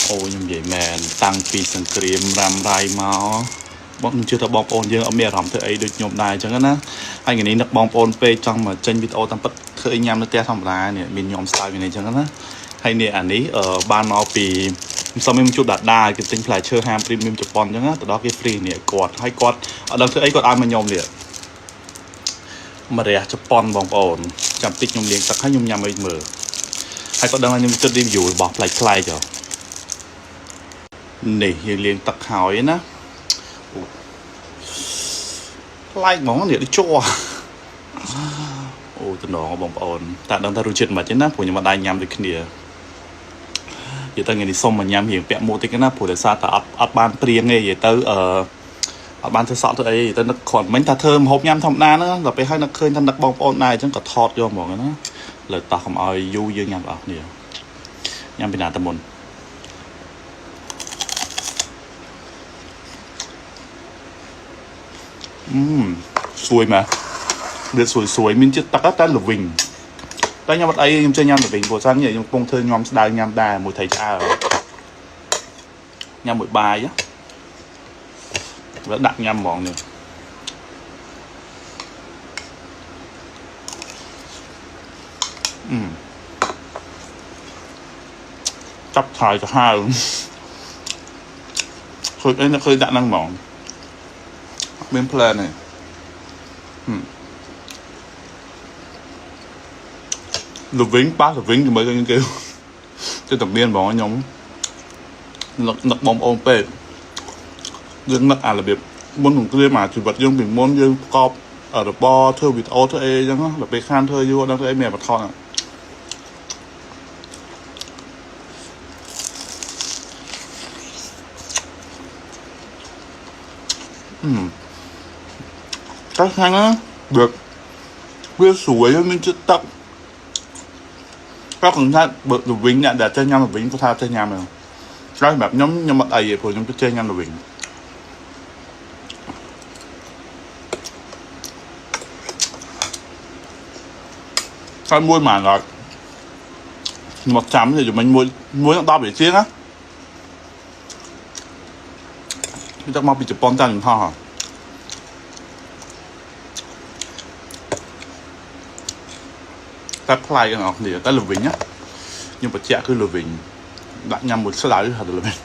Ôi nhưng vậy mà tăng pi sừng kìm ram rai máu bọn chưa thợ bom ôn dương ở mẹ rắm thứ ấy được nhộm đài chẳng á hai người này nặc bom ôn pe trong mà trên video tăng bất khởi nhằm nó té thòng ra nè mình nhộm style này chẳng á hay nè anh ấy ở ban mau pi sau mình chụp đặt đài cái tính phải chơi ham premium chụp bom chẳng á từ đó cái free nè quạt hay quạt ở đâu thứ ấy quạt ai mà nhộm nè mà để chụp bom bom ôn chạm tích nhộm liền tắc hay nhộm nhầm ấy mở hay có đang là nhộm chất đi dù bỏ lại slide cho nè liền tắc hỏi na like món này đi cho ôi tụi nó bông ổn tại đang taรู้chuyện mà chứ na ពួក ខ្ញុំ អត់ ដែរ ញ៉ាំ ដូច គ្នា និយាយ ទៅ ថ្ងៃ នេះ សុំ មក ញ៉ាំ រៀង ពាក់ មួក តិច ណា ព្រោះ ដោយ សារ តែ អត់ បាន ព្រៀង ទេ និយាយ ទៅ អត់ បាន ធ្វើ សក់ ធ្វើ អី ទៅ នឹក គ្រាន់ មិញ ថា ធ្វើ ម្ហូប ញ៉ាំ ធម្មតា ហ្នឹង ដល់ ពេល ហើយ នឹក ឃើញ ថា នឹក បងប្អូន ដែរ អញ្ចឹង ក៏ ថត យក ហ្មង ណា លើ តោះ កុំ ឲ្យ យូរ យើង ញ៉ាំ បងប្អូន គ្នា ញ៉ាំ ពី ណា ទៅ មុន សួយ មក វា សួយ មាន ជាតិ ទឹក តែ ល្វីង តែ ខ្ញុំ អត់ អី ខ្ញុំ ចេះ ញ៉ាំ ល្វីង ព្រោះ សិន ខ្ញុំ កំពុង ធ្វើ ញ៉ាំ ស្ដៅ ញ៉ាំ ដែរ មួយ ថៃ ឆ្អើរ ញ៉ាំ មួយ បាយ វា ដាក់ ញ៉ាំ ហ្មង នេះ ចាប់ ថៃ ទៅ ហើម ឃើញ អី នៅ ឃើញ ដាក់ ហ្នឹង ហ្មង មាន plan ទេ ល្វីង ប៉ះ ល្វីង ជាមួយ នឹង គេ ទៅ តែ មាន ហ្មង ខ្ញុំ នឹក បងប្អូន ពេក យើង នឹក អា របៀប មុន ក្នុង គ្រា មក ជីវិត យើង ពី មុន យើង ប្រកប របរ ធ្វើ វីដេអូ ធ្វើ អី អញ្ចឹង ដល់ ពេល ខាន ធ្វើ យូរ ដល់ ធ្វើ អី មាន បថត cái khăn á đượcវាស្រួយមានចិត្តទឹកក៏ខ្ញុំថាបើល្វីងអ្នកដែលចេះញ៉ាំល្វីងគាត់ថាចេះញ៉ាំហ្នឹងតែសម្រាប់ខ្ញុំអត់អីទេព្រោះខ្ញុំចេះញ៉ាំល្វីងហើយមួយម៉ានអត់មកចាំទេជំនាញមួយដល់10វិជាណាខ្ញុំទឹកមកពីជប៉ុនតាខ្ញុំហោះតែផ្លែទាំងអស់គ្នាតែល្វីងណាខ្ញុំបញ្ជាក់គឺល្វីងដាក់ញ៉ាំមួយស្ដៅហៅល្វីង